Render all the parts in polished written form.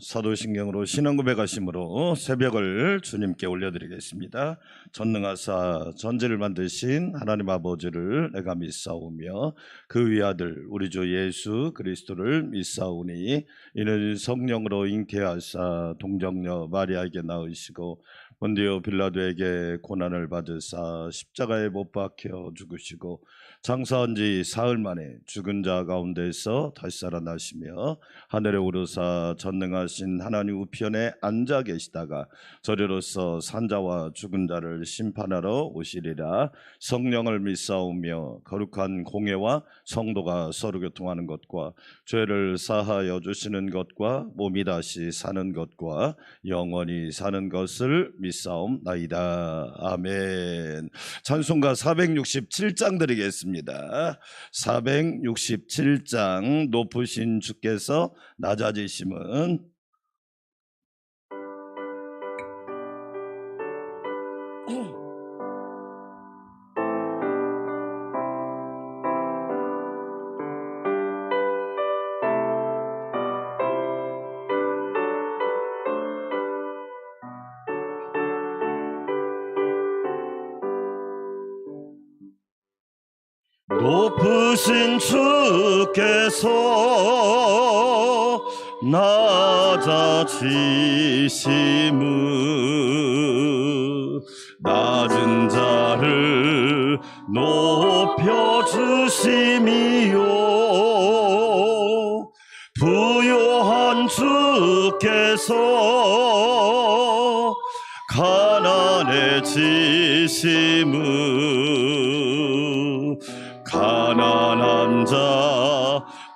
사도신경으로 신앙 고백하심으로 새벽을 주님께 올려드리겠습니다. 전능하사 전지를 만드신 하나님 아버지를 내가 믿사오며 그 위아들 우리 주 예수 그리스도를 믿사오니 이는 성령으로 잉태하사 동정녀 마리아에게 낳으시고 본디오 빌라도에게 고난을 받으사 십자가에 못 박혀 죽으시고 장사한 지 사흘 만에 죽은 자 가운데서 다시 살아나시며 하늘에 오르사 전능하신 하나님 우편에 앉아 계시다가 저리로서 산자와 죽은 자를 심판하러 오시리라. 성령을 믿사오며 거룩한 공회와 성도가 서로 교통하는 것과 죄를 사하여 주시는 것과 몸이 다시 사는 것과 영원히 사는 것을 믿사옵나이다. 아멘. 찬송가 467장 드리겠습니다. 467장 높으신 주께서 낮아지심은 높으신 주께서 낮아지심은 낮은 자를 높여주심이요 부요한 주께서 가난해지심은 가난한 자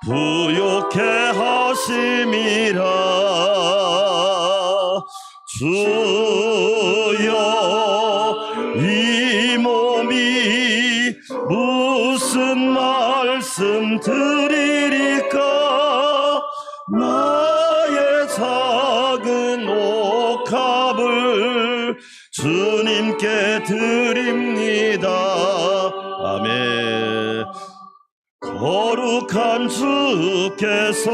부욕해 하심이라. 주여 이 몸이 무슨 말씀 드리리까. 나의 작은 옥합을 주님께 드립니다. 아멘. 거룩한 주께서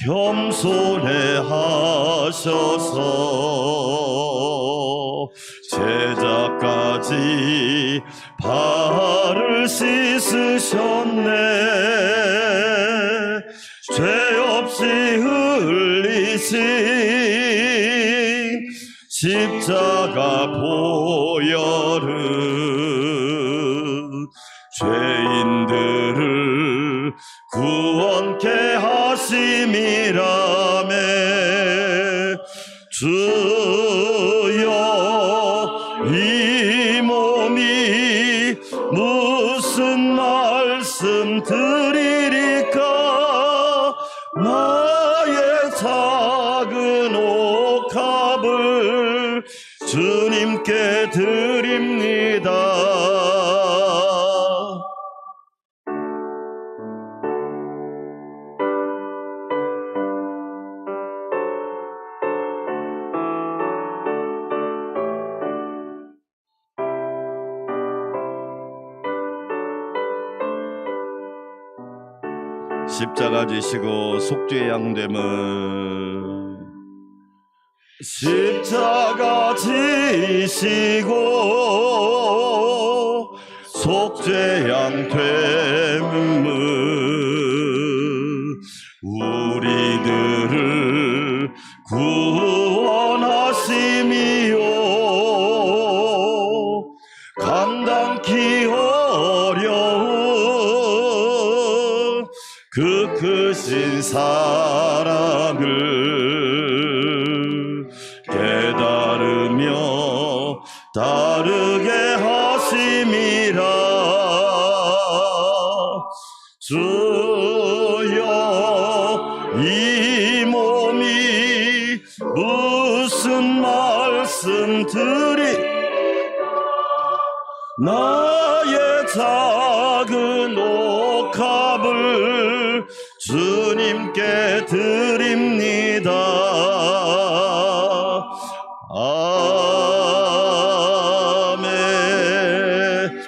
겸손해 하셔서 제자까지 발을 씻으셨네. 죄 없이 흘리신 십자가 보혈은 죄인들을 구원케 하심이라매. 주여 이 몸이 무슨 말씀 드리리까. 나의 작은 옥합을 주님께 드립니다. 십자가 지시고 속죄 양됨은 십자가 지시고 속죄 양됨은 우리들을 구원하심이요 감당키 어려운 그 크신 사랑을 깨달으며 따르게 하심이라. 주여 이 몸이 무슨 말씀 나의 작은 옥합을 주님께 드립니다. 아멘.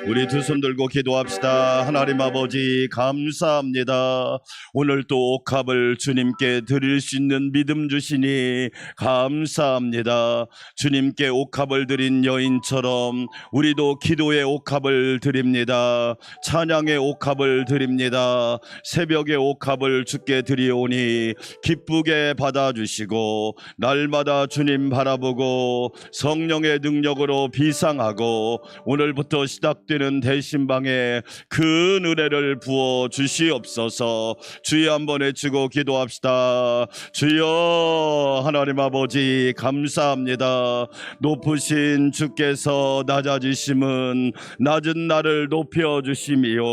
우리 두 손 들고 기도합시다. 하나님 아버지 감사합니다. 오늘 또 옥합을 주님께 드릴 수 있는 믿음 주시니 감사합니다. 주님께 옥합을 드린 여인처럼 우리도 기도의 옥합을 드립니다. 찬양의 옥합을 드립니다. 새벽의 옥합을 주께 드리오니 기쁘게 받아주시고 날마다 주님 바라보고 성령의 능력으로 비상하고 오늘부터 시작되는 대신방에 큰 은혜를 부어 주시옵소서. 주여 한번 외치고 기도합시다. 주여 하나님 아버지 감사합니다. 높으신 주께서 낮아지심은 낮은 나를 높여주심이요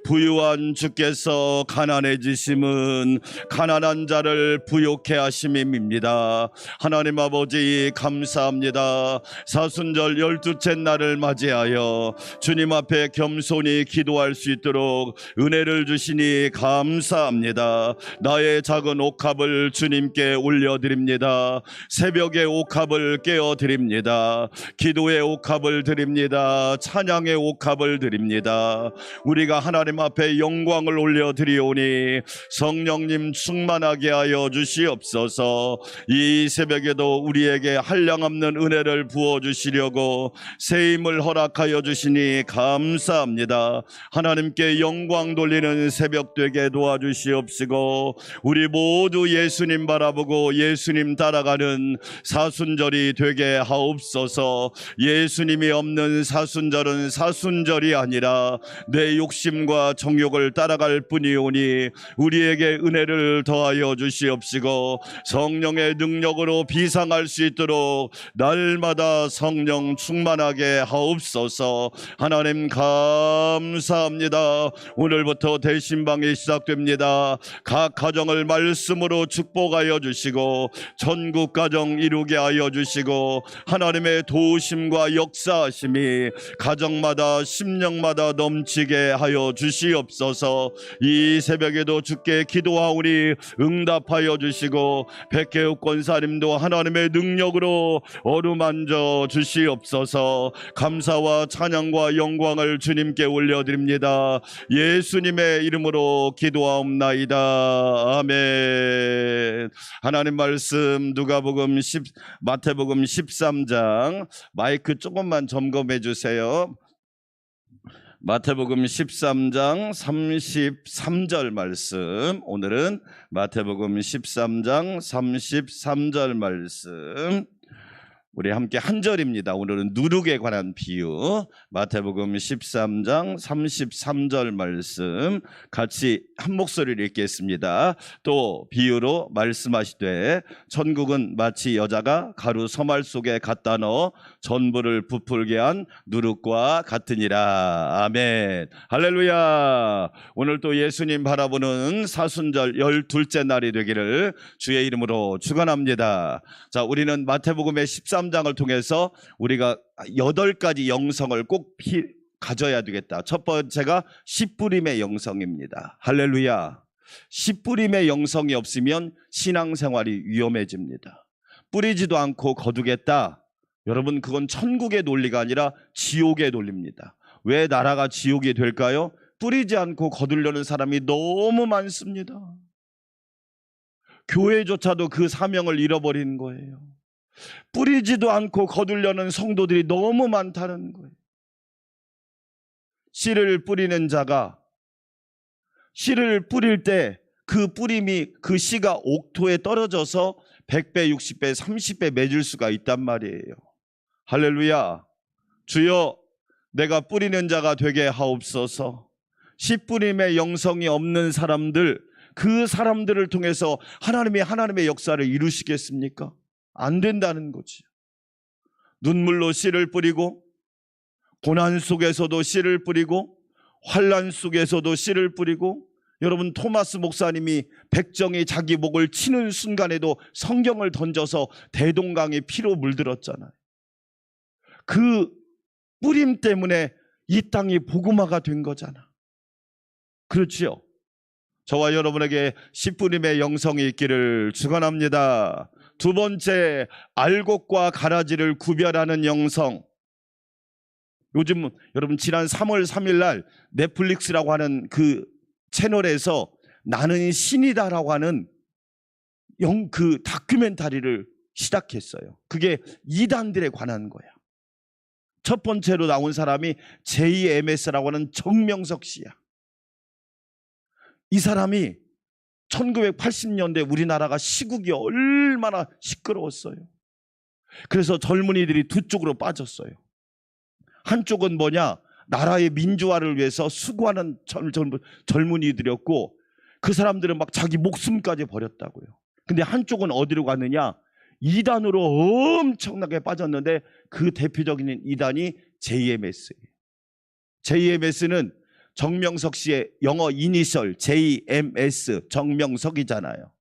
부유한 주께서 가난해지심은 가난한 자를 부욕해 하심입니다. 하나님 아버지 감사합니다. 사순절 12째 날을 맞이하여 주님 앞에 겸손히 기도할 수 있도록 은혜를 주시니 감사합니다. 나의 작은 옥합을 주님께 올려드립니다. 새벽의 옥합을 깨어드립니다. 기도의 옥합을 드립니다. 찬양의 옥합을 드립니다. 우리가 하나님 앞에 영광을 올려드리오니 성령님 충만하게 하여 주시옵소서. 이 새벽에도 우리에게 한량없는 은혜를 부어주시려고 새 힘을 허락하여 주시니 감사합니다. 하나님께 영광 돌리는 새벽 되게 도와주시옵시고 우리 모두 예수님 바라보고 예수님 따라가는 사순절이 되게 하옵소서. 예수님이 없는 사순절은 사순절이 아니라 내 욕심과 정욕을 따라갈 뿐이오니 우리에게 은혜를 더하여 주시옵시고 성령의 능력으로 비상할 수 있도록 날마다 성령 충만하게 하옵소서. 하나님 감사합니다. 오늘부터 대신방이 시작됩니다. 각 가정을 말씀으로 축복하여 주시고 전국 가정 이루게 하여 주시고 하나님의 도우심과 역사하심이 가정마다 심령마다 넘치게 하여 주시옵소서. 이 새벽에도 주께 기도하오니 응답하여 주시고 백혜욱 권사님도 하나님의 능력으로 어루만져 주시옵소서. 감사와 찬양과 영광을 주님께 올려드립니다. 예수님의 이름으로 기도하옵나이다. 아멘. 하나님 말씀 마태복음 13장 마이크 조금만 점검해 주세요. 마태복음 13장 33절 말씀. 오늘은 마태복음 13장 33절 말씀. 우리 함께 한 절입니다. 오늘은 누룩에 관한 비유. 마태복음 13장 33절 말씀 같이 한 목소리로 읽겠습니다. 또 비유로 말씀하시되 천국은 마치 여자가 가루 서말 속에 갖다 넣어 전부를 부풀게 한 누룩과 같으니라. 아멘. 할렐루야. 오늘 또 예수님 바라보는 사순절 12째 날이 되기를 주의 이름으로 축원합니다. 자, 우리는 마태복음의 13장을 통해서 우리가 8가지 영성을 꼭 가져야 되겠다. 첫 번째가 씨뿌림의 영성입니다. 할렐루야. 씨뿌림의 영성이 없으면 신앙생활이 위험해집니다. 뿌리지도 않고 거두겠다. 여러분, 그건 천국의 논리가 아니라 지옥의 논리입니다. 왜 나라가 지옥이 될까요? 뿌리지 않고 거두려는 사람이 너무 많습니다. 교회조차도 그 사명을 잃어버리는 거예요. 뿌리지도 않고 거두려는 성도들이 너무 많다는 거예요. 씨를 뿌리는 자가 씨를 뿌릴 때 그 뿌림이 그 씨가 옥토에 떨어져서 100배, 60배, 30배 맺을 수가 있단 말이에요. 할렐루야. 주여, 내가 뿌리는 자가 되게 하옵소서. 씨 뿌림의 영성이 없는 사람들, 그 사람들을 통해서 하나님의 역사를 이루시겠습니까? 안 된다는 거지. 눈물로 씨를 뿌리고 고난 속에서도 씨를 뿌리고 환난 속에서도 씨를 뿌리고, 여러분, 토마스 목사님이 백정이 자기 목을 치는 순간에도 성경을 던져서 대동강에 피로 물들었잖아요. 그 뿌림 때문에 이 땅이 복음화가 된 거잖아. 그렇지요? 저와 여러분에게 씨뿌림의 영성이 있기를 축원합니다. 두 번째, 알곡과 가라지를 구별하는 영성. 요즘 여러분 지난 3월 3일 날 넷플릭스라고 하는 그 채널에서 나는 신이다라고 하는 그 다큐멘터리를 시작했어요. 그게 이단들에 관한 거야. 첫 번째로 나온 사람이 JMS라고 하는 정명석 씨야. 이 사람이 1980년대 우리나라가 시국이 얼마나 시끄러웠어요. 그래서 젊은이들이 두 쪽으로 빠졌어요. 한쪽은 뭐냐? 나라의 민주화를 위해서 수고하는 젊은이들이었고, 그 사람들은 막 자기 목숨까지 버렸다고요. 근데 한쪽은 어디로 갔느냐? 이단으로 엄청나게 빠졌는데 그 대표적인 이단이 JMS예요. JMS는 정명석 씨의 영어 이니셜 JMS, 정명석이잖아요.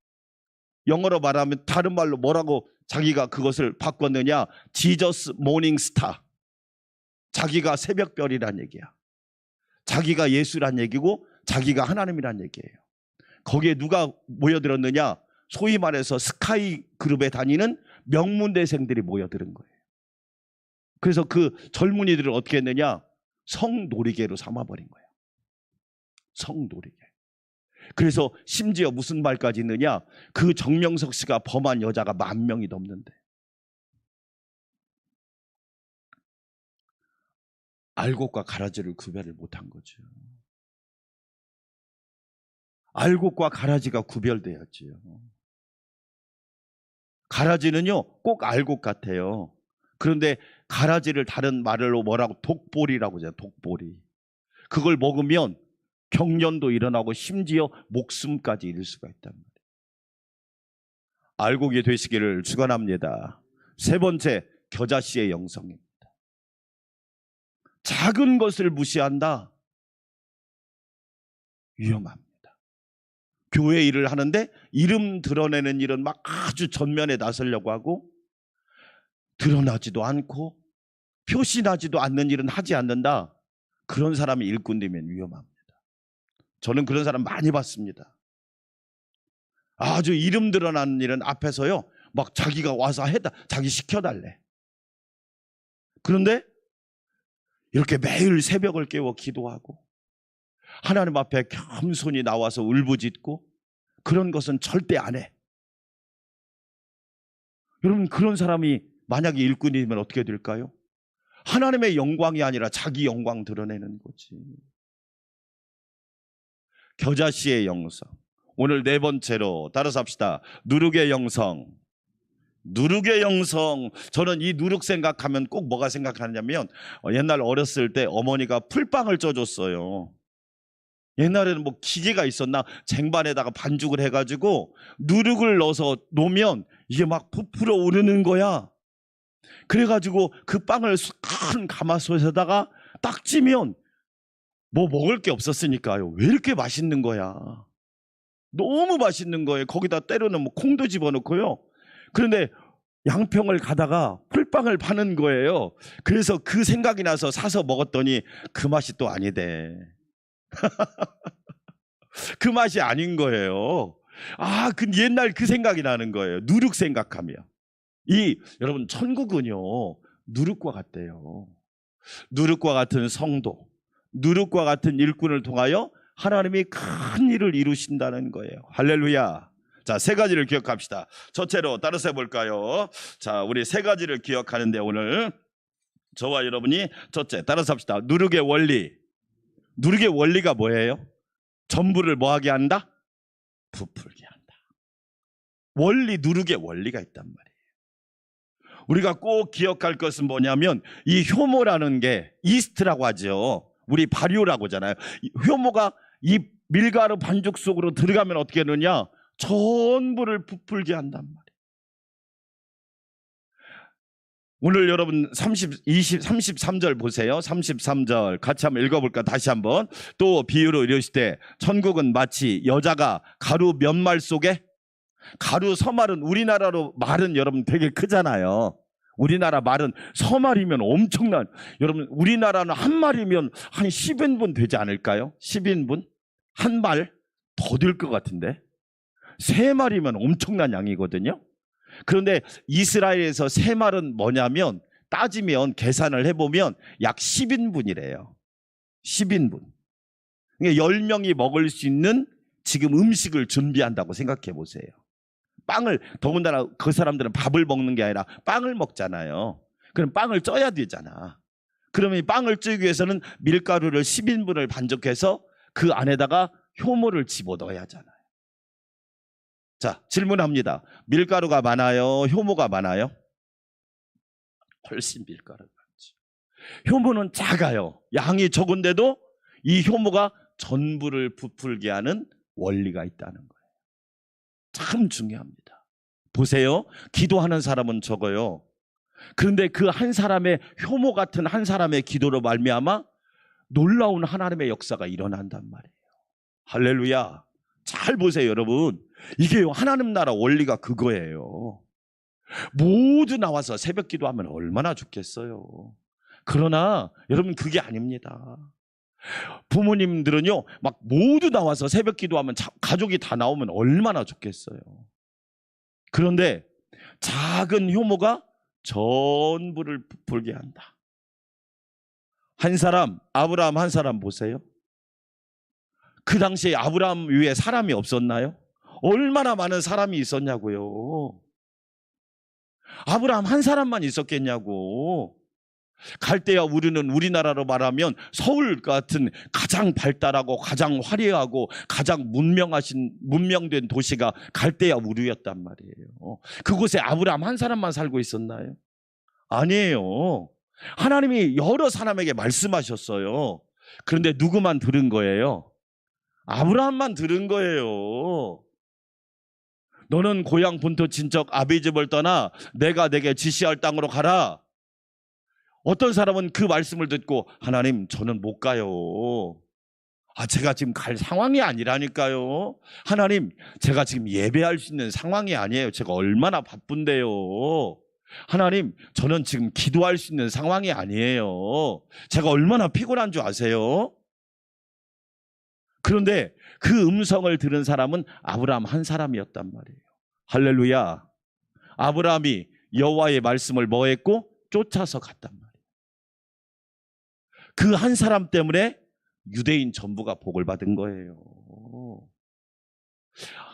영어로 말하면 다른 말로 뭐라고 자기가 그것을 바꿨느냐? 지저스 모닝 스타. 자기가 새벽별이란 얘기야. 자기가 예수란 얘기고 자기가 하나님이란 얘기예요. 거기에 누가 모여들었느냐? 소위 말해서 스카이 그룹에 다니는 명문대생들이 모여들은 거예요. 그래서 그 젊은이들을 어떻게 했느냐? 성놀이개로 삼아버린 거예요. 성놀이개. 그래서 심지어 무슨 말까지 있느냐? 그 정명석 씨가 범한 여자가 10,000명이 넘는데, 알곡과 가라지를 구별을 못한 거죠. 알곡과 가라지가 구별돼야지요. 가라지는요 꼭 알곡 같아요. 그런데 가라지를 다른 말로 뭐라고 독보리라고 하잖아요. 독보리. 그걸 먹으면 경련도 일어나고 심지어 목숨까지 잃을 수가 있단 말이에요. 알곡이 되시기를 축원합니다. 세 번째, 겨자씨의 영성입니다. 작은 것을 무시한다. 위험합니다. 교회 일을 하는데 이름 드러내는 일은 막 아주 전면에 나서려고 하고, 드러나지도 않고 표시나지도 않는 일은 하지 않는다. 그런 사람이 일꾼 되면 위험합니다. 저는 그런 사람 많이 봤습니다. 아주 이름 드러나는 일은 앞에서요 막 자기가 와서 해다, 자기 시켜달래. 그런데 이렇게 매일 새벽을 깨워 기도하고 하나님 앞에 겸손히 나와서 울부짖고 그런 것은 절대 안 해. 여러분, 그런 사람이 만약에 일꾼이면 어떻게 될까요? 하나님의 영광이 아니라 자기 영광 드러내는 거지. 겨자씨의 영성. 오늘 네 번째로 따라서 합시다. 누룩의 영성. 누룩의 영성. 저는 이 누룩 생각하면 꼭 뭐가 생각하냐면, 옛날 어렸을 때 어머니가 풀빵을 쪄줬어요. 옛날에는 뭐 기계가 있었나? 쟁반에다가 반죽을 해가지고 누룩을 넣어서 놓으면 이게 막 부풀어 오르는 거야. 그래가지고 그 빵을 큰 가마솥에다가 딱 찌면 뭐 먹을 게 없었으니까요. 왜 이렇게 맛있는 거야? 너무 맛있는 거예요. 거기다 때로는 뭐 콩도 집어넣고요. 그런데 양평을 가다가 풀빵을 파는 거예요. 그래서 그 생각이 나서 사서 먹었더니 그 맛이 또 아니대. 그 맛이 아닌 거예요. 그 옛날 그 생각이 나는 거예요. 누룩 생각하면. 여러분, 천국은요 누룩과 같대요. 누룩과 같은 성도, 누룩과 같은 일꾼을 통하여 하나님이 큰 일을 이루신다는 거예요. 할렐루야. 자, 세 가지를 기억합시다. 첫째로 따라서 해볼까요? 자, 우리 세 가지를 기억하는데 오늘 저와 여러분이 첫째 따라서 합시다. 누룩의 원리. 누룩의 원리가 뭐예요? 전부를 뭐하게 한다? 부풀게 한다. 원리, 누룩의 원리가 있단 말이에요. 우리가 꼭 기억할 것은 뭐냐면 이 효모라는 게 이스트라고 하죠. 우리 발효라고 하잖아요. 효모가 이 밀가루 반죽 속으로 들어가면 어떻게 되느냐? 전부를 부풀게 한단 말이에요. 오늘 여러분 33절 보세요. 33절 같이 한번 읽어볼까? 다시 한번. 또 비유로 이르시되 천국은 마치 여자가 가루 면말 속에, 가루 서말은 우리나라로 말은 여러분 되게 크잖아요. 우리나라 말은 서말이면 엄청난, 여러분 우리나라는 한 말이면 한 10인분 되지 않을까요? 10인분? 한 말? 더 될 것 같은데 3말이면 엄청난 양이거든요. 그런데 이스라엘에서 3말은 뭐냐면 따지면 계산을 해보면 약 10인분이래요. 10인분. 그러니까 10명이 먹을 수 있는 지금 음식을 준비한다고 생각해 보세요. 빵을, 더군다나 그 사람들은 밥을 먹는 게 아니라 빵을 먹잖아요. 그럼 빵을 쪄야 되잖아. 그러면 이 빵을 찌기 위해서는 밀가루를 10인분을 반죽해서 그 안에다가 효모를 집어넣어야 하잖아요. 자, 질문합니다. 밀가루가 많아요? 효모가 많아요? 훨씬 밀가루가 많죠. 효모는 작아요. 양이 적은데도 이 효모가 전부를 부풀게 하는 원리가 있다는 거예요. 참 중요합니다. 보세요. 기도하는 사람은 적어요. 그런데 그 한 사람의 효모 같은 한 사람의 기도로 말미암아 놀라운 하나님의 역사가 일어난단 말이에요. 할렐루야. 잘 보세요, 여러분. 이게 하나님 나라 원리가 그거예요. 모두 나와서 새벽 기도하면 얼마나 좋겠어요. 그러나 여러분, 그게 아닙니다. 부모님들은요, 막 모두 나와서 새벽 기도하면 가족이 다 나오면 얼마나 좋겠어요. 그런데 작은 효모가 전부를 부풀게 한다. 한 사람, 아브라함 한 사람 보세요. 그 당시에 아브라함 위에 사람이 없었나요? 얼마나 많은 사람이 있었냐고요. 아브라함 한 사람만 있었겠냐고. 갈대아 우르는 우리나라로 말하면 서울 같은 가장 발달하고 가장 화려하고 가장 문명된 도시가 갈대아 우르였단 말이에요. 그곳에 아브라함 한 사람만 살고 있었나요? 아니에요. 하나님이 여러 사람에게 말씀하셨어요. 그런데 누구만 들은 거예요? 아브라함만 들은 거예요. 너는 고향 본토 친척 아비 집을 떠나 내가 내게 지시할 땅으로 가라. 어떤 사람은 그 말씀을 듣고 하나님, 저는 못 가요. 제가 지금 갈 상황이 아니라니까요. 하나님, 제가 지금 예배할 수 있는 상황이 아니에요. 제가 얼마나 바쁜데요. 하나님, 저는 지금 기도할 수 있는 상황이 아니에요. 제가 얼마나 피곤한 줄 아세요? 그런데 그 음성을 들은 사람은 아브라함 한 사람이었단 말이에요. 할렐루야. 아브라함이 여호와의 말씀을 뭐 했고? 쫓아서 갔단 말이에요. 그 한 사람 때문에 유대인 전부가 복을 받은 거예요.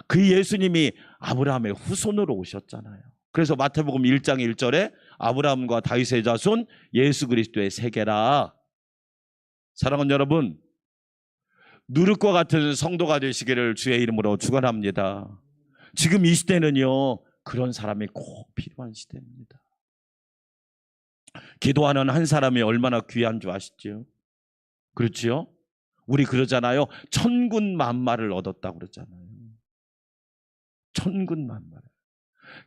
그 예수님이 아브라함의 후손으로 오셨잖아요. 그래서 마태복음 1장 1절에 아브라함과 다윗의 자손 예수 그리스도의 세계라. 사랑하는 여러분, 누룩과 같은 성도가 되시기를 주의 이름으로 축원합니다. 지금 이 시대는요, 그런 사람이 꼭 필요한 시대입니다. 기도하는 한 사람이 얼마나 귀한 줄 아시죠? 그렇지요? 우리 그러잖아요. 천군만마를 얻었다고 그러잖아요. 천군만마.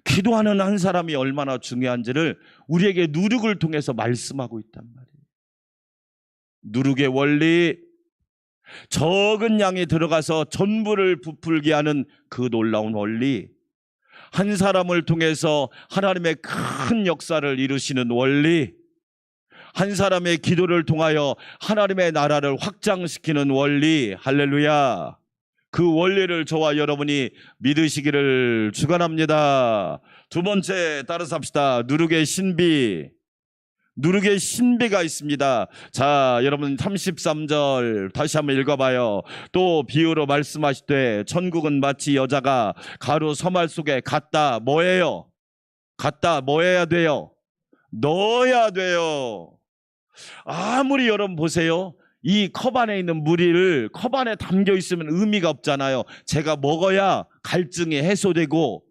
기도하는 한 사람이 얼마나 중요한지를 우리에게 누룩을 통해서 말씀하고 있단 말이에요. 누룩의 원리, 적은 양이 들어가서 전부를 부풀게 하는 그 놀라운 원리, 한 사람을 통해서 하나님의 큰 역사를 이루시는 원리, 한 사람의 기도를 통하여 하나님의 나라를 확장시키는 원리, 할렐루야. 그 원리를 저와 여러분이 믿으시기를 축원합니다. 두 번째, 따라서 합시다. 누룩의 신비. 누룩의 신비가 있습니다. 자, 여러분 33절 다시 한번 읽어봐요. 또 비유로 말씀하시되 천국은 마치 여자가 가루 서말 속에 갖다 뭐예요? 갖다 뭐 해야 돼요? 넣어야 돼요. 아무리 여러분 보세요. 이 컵 안에 있는 물을 컵 안에 담겨 있으면 의미가 없잖아요. 제가 먹어야 갈증이 해소되고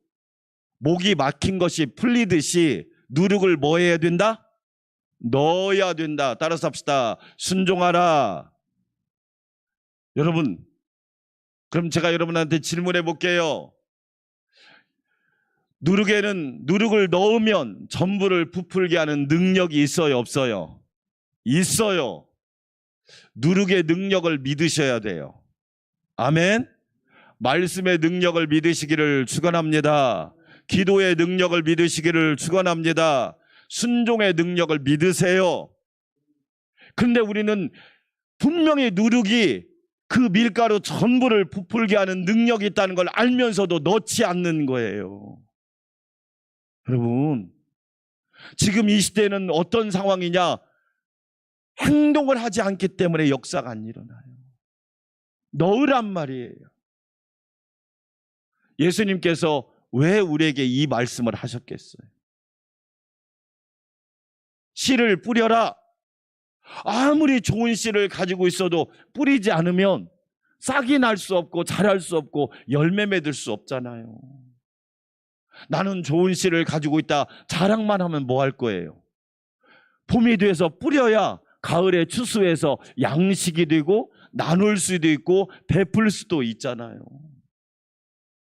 목이 막힌 것이 풀리듯이 누룩을 뭐 해야 된다? 넣어야 된다. 따라서 합시다. 순종하라. 여러분, 그럼 제가 여러분한테 질문해 볼게요. 누룩에는 누룩을 넣으면 전부를 부풀게 하는 능력이 있어요, 없어요? 있어요. 누룩의 능력을 믿으셔야 돼요. 아멘. 말씀의 능력을 믿으시기를 축원합니다. 기도의 능력을 믿으시기를 축원합니다. 순종의 능력을 믿으세요. 그런데 우리는 분명히 누룩이 그 밀가루 전부를 부풀게 하는 능력이 있다는 걸 알면서도 넣지 않는 거예요. 여러분, 지금 이 시대는 어떤 상황이냐? 행동을 하지 않기 때문에 역사가 안 일어나요. 넣으란 말이에요. 예수님께서 왜 우리에게 이 말씀을 하셨겠어요? 씨를 뿌려라. 아무리 좋은 씨를 가지고 있어도 뿌리지 않으면 싹이 날 수 없고 자랄 수 없고 열매 맺을 수 없잖아요. 나는 좋은 씨를 가지고 있다 자랑만 하면 뭐 할 거예요? 봄이 돼서 뿌려야 가을에 추수해서 양식이 되고 나눌 수도 있고 베풀 수도 있잖아요.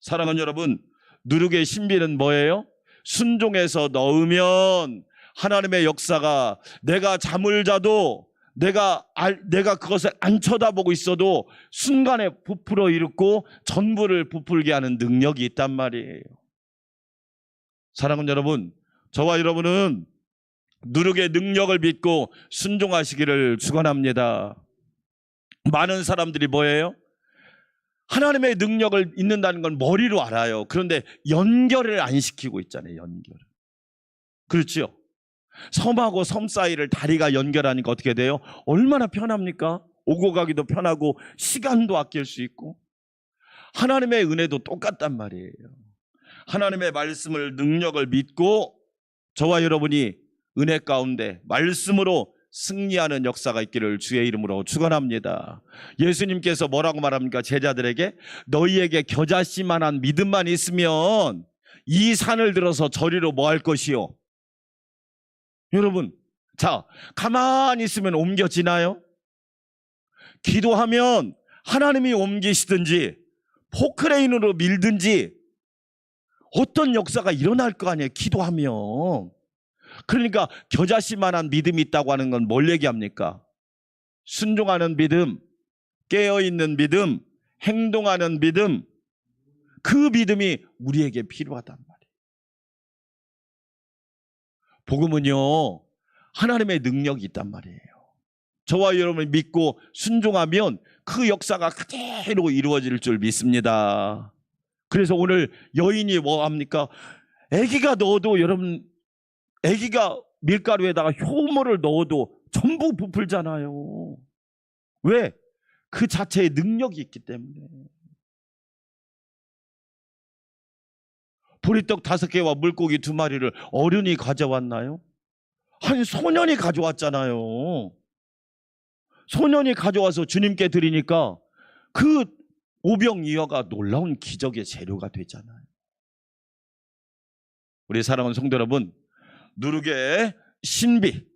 사랑하는 여러분, 누룩의 신비는 뭐예요? 순종해서 넣으면 하나님의 역사가, 내가 잠을 자도 내가 그것을 안 쳐다보고 있어도 순간에 부풀어 일으키고 전부를 부풀게 하는 능력이 있단 말이에요. 사랑하는 여러분, 저와 여러분은 누룩의 능력을 믿고 순종하시기를 축원합니다. 많은 사람들이 뭐예요? 하나님의 능력을 있는다는 건 머리로 알아요. 그런데 연결을 안 시키고 있잖아요. 연결. 그렇죠? 섬하고 섬 사이를 다리가 연결하니까 어떻게 돼요? 얼마나 편합니까? 오고 가기도 편하고 시간도 아낄 수 있고. 하나님의 은혜도 똑같단 말이에요. 하나님의 말씀을, 능력을 믿고 저와 여러분이 은혜 가운데 말씀으로 승리하는 역사가 있기를 주의 이름으로 축원합니다. 예수님께서 뭐라고 말합니까? 제자들에게 너희에게 겨자씨만한 믿음만 있으면 이 산을 들어서 저리로 뭐 할 것이요? 여러분, 자, 가만히 있으면 옮겨지나요? 기도하면 하나님이 옮기시든지 포크레인으로 밀든지 어떤 역사가 일어날 거 아니에요, 기도하면. 그러니까 겨자씨만한 믿음이 있다고 하는 건 뭘 얘기합니까? 순종하는 믿음, 깨어있는 믿음, 행동하는 믿음, 그 믿음이 우리에게 필요하단 말이에요. 복음은요, 하나님의 능력이 있단 말이에요. 저와 여러분을 믿고 순종하면 그 역사가 그대로 이루어질 줄 믿습니다. 그래서 오늘 여인이 뭐 합니까? 아기가 넣어도, 여러분, 아기가 밀가루에다가 효모를 넣어도 전부 부풀잖아요. 왜? 그 자체의 능력이 있기 때문에. 보리떡 5개와 물고기 2마리를 어른이 가져왔나요? 한 소년이 가져왔잖아요. 소년이 가져와서 주님께 드리니까 그 오병이어가 놀라운 기적의 재료가 되잖아요. 우리 사랑하는 성도 여러분, 누룩의 신비,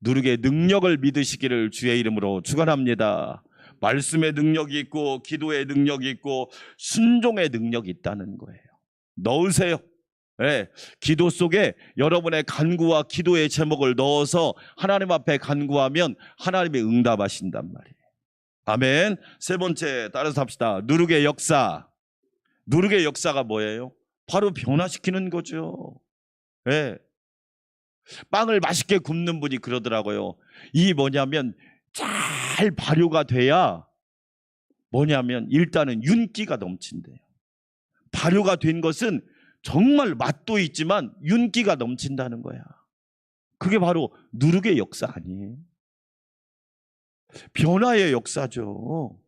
누룩의 능력을 믿으시기를 주의 이름으로 축원합니다. 말씀의 능력이 있고 기도의 능력이 있고 순종의 능력이 있다는 거예요. 넣으세요. 네, 기도 속에 여러분의 간구와 기도의 제목을 넣어서 하나님 앞에 간구하면 하나님이 응답하신단 말이에요. 아멘. 세 번째, 따라서 합시다. 누룩의 역사. 누룩의 역사가 뭐예요? 바로 변화시키는 거죠. 네. 빵을 맛있게 굽는 분이 그러더라고요. 이 뭐냐면 잘 발효가 돼야 뭐냐면 일단은 윤기가 넘친대요. 발효가 된 것은 정말 맛도 있지만 윤기가 넘친다는 거야. 그게 바로 누룩의 역사 아니에요? 변화의 역사죠.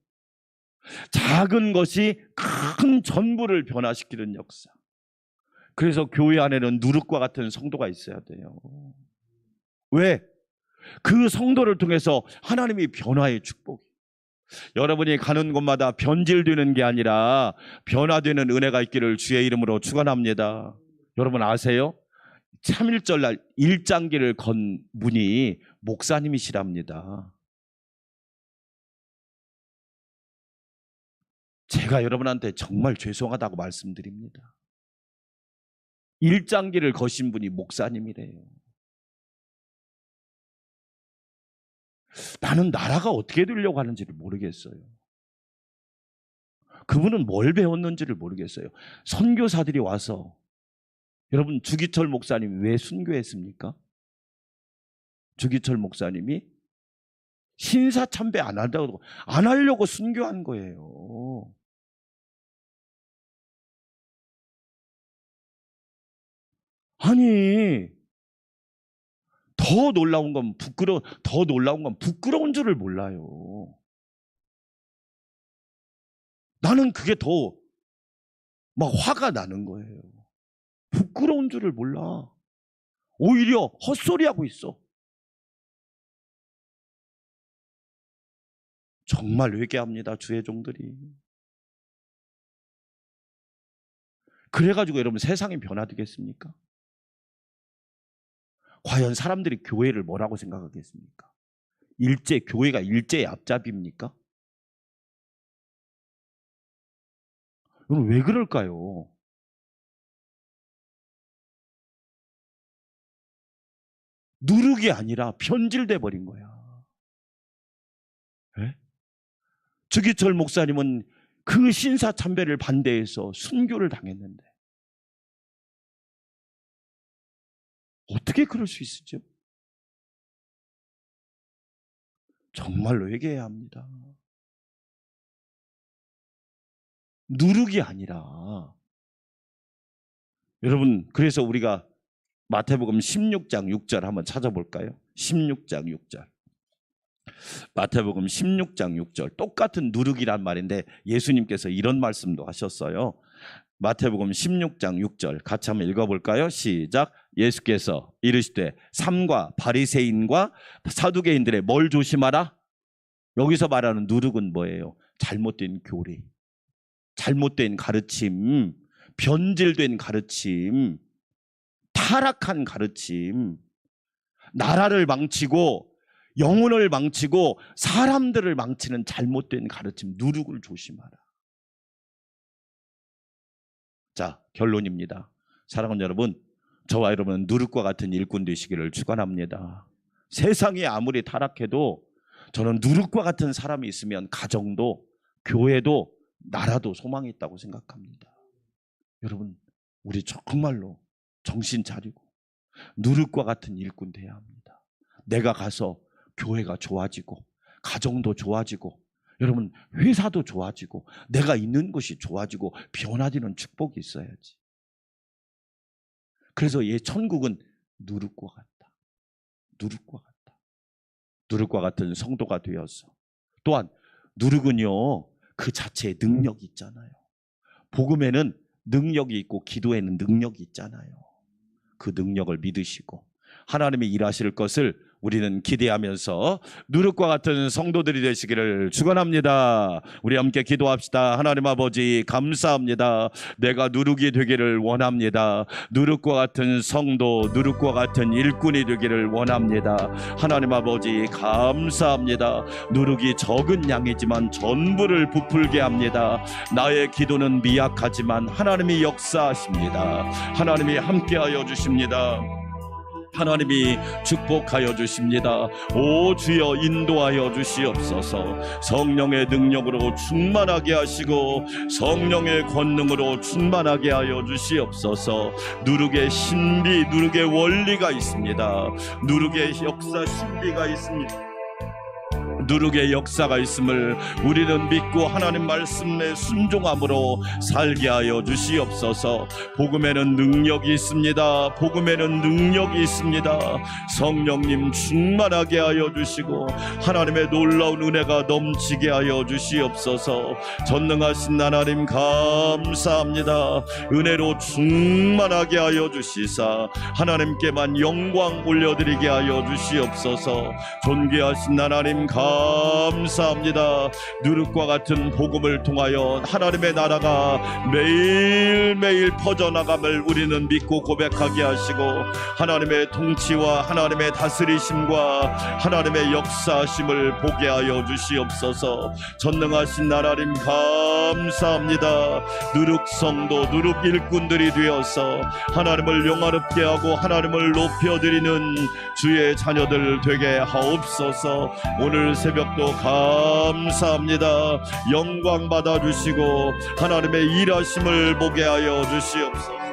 작은 것이 큰 전부를 변화시키는 역사. 그래서 교회 안에는 누룩과 같은 성도가 있어야 돼요. 왜? 그 성도를 통해서 하나님이 변화의 축복이, 여러분이 가는 곳마다 변질되는 게 아니라 변화되는 은혜가 있기를 주의 이름으로 축원합니다. 여러분 아세요? 3.1절 날 일장기를 건 분이 목사님이시랍니다. 제가 여러분한테 정말 죄송하다고 말씀드립니다. 일장기를 거신 분이 목사님이래요. 나는 나라가 어떻게 되려고 하는지를 모르겠어요. 그분은 뭘 배웠는지를 모르겠어요. 선교사들이 와서, 여러분 주기철 목사님이 왜 순교했습니까? 주기철 목사님이 신사참배 안 하려고 순교한 거예요. 아니 더 놀라운 건 부끄러운 줄을 몰라요. 나는 그게 더 막 화가 나는 거예요. 부끄러운 줄을 몰라. 오히려 헛소리하고 있어. 정말 회개합니다, 주의 종들이. 그래가지고 여러분 세상이 변화되겠습니까? 과연 사람들이 교회를 뭐라고 생각하겠습니까? 교회가 일제의 앞잡이입니까? 여러분 왜 그럴까요? 누룩이 아니라 변질돼 버린 거야. 네? 주기철 목사님은 그 신사참배를 반대해서 순교를 당했는데 어떻게 그럴 수 있었죠? 정말로 회개해야 합니다. 누룩이 아니라 여러분, 그래서 우리가 마태복음 16장 6절 한번 찾아볼까요? 16장 6절. 마태복음 16장 6절. 똑같은 누룩이란 말인데 예수님께서 이런 말씀도 하셨어요. 마태복음 16장 6절 같이 한번 읽어볼까요? 시작. 예수께서 이르시되 삼가 바리새인과 사두개인들의 뭘 조심하라? 여기서 말하는 누룩은 뭐예요? 잘못된 교리, 잘못된 가르침, 변질된 가르침, 타락한 가르침, 나라를 망치고 영혼을 망치고 사람들을 망치는 잘못된 가르침, 누룩을 조심하라. 자, 결론입니다. 사랑하는 여러분, 저와 여러분은 누룩과 같은 일꾼 되시기를 축원합니다. 세상이 아무리 타락해도 저는 누룩과 같은 사람이 있으면 가정도 교회도 나라도 소망이 있다고 생각합니다. 여러분, 우리 정말로 정신 차리고 누룩과 같은 일꾼 돼야 합니다. 내가 가서 교회가 좋아지고 가정도 좋아지고 여러분 회사도 좋아지고 내가 있는 곳이 좋아지고 변화되는 축복이 있어야지. 그래서 천국은 누룩과 같다. 누룩과 같다. 누룩과 같은 성도가 되어서 또한 누룩은요 그 자체에 능력이 있잖아요. 복음에는 능력이 있고 기도에는 능력이 있잖아요. 그 능력을 믿으시고 하나님이 일하실 것을 우리는 기대하면서 누룩과 같은 성도들이 되시기를 축원합니다. 우리 함께 기도합시다. 하나님 아버지 감사합니다. 내가 누룩이 되기를 원합니다. 누룩과 같은 성도, 누룩과 같은 일꾼이 되기를 원합니다. 하나님 아버지 감사합니다. 누룩이 적은 양이지만 전부를 부풀게 합니다. 나의 기도는 미약하지만 하나님이 역사하십니다. 하나님이 함께하여 주십니다. 하나님이 축복하여 주십니다. 오 주여 인도하여 주시옵소서. 성령의 능력으로 충만하게 하시고 성령의 권능으로 충만하게 하여 주시옵소서. 누룩의 신비, 누룩의 원리가 있습니다. 누룩의 역사 신비가 있습니다. 누룩의 역사가 있음을 우리는 믿고 하나님 말씀에 순종함으로 살게 하여 주시옵소서. 복음에는 능력이 있습니다. 복음에는 능력이 있습니다. 성령님 충만하게 하여 주시고 하나님의 놀라운 은혜가 넘치게 하여 주시옵소서. 전능하신 하나님 감사합니다. 은혜로 충만하게 하여 주시사 하나님께만 영광 올려드리게 하여 주시옵소서. 존귀하신 하나님 감사합니다. 누룩과 같은 복음을 통하여 하나님의 나라가 매일매일 퍼져나감을 우리는 믿고 고백하게 하시고 하나님의 통치와 하나님의 다스리심과 하나님의 역사하심을 보게 하여 주시옵소서. 전능하신 하나님 감사합니다. 누룩 성도, 누룩 일꾼들이 되어서 하나님을 영화롭게 하고 하나님을 높여드리는 주의 자녀들 되게 하옵소서. 오늘 새벽도 감사합니다. 영광 받아주시고 하나님의 일하심을 보게 하여 주시옵소서.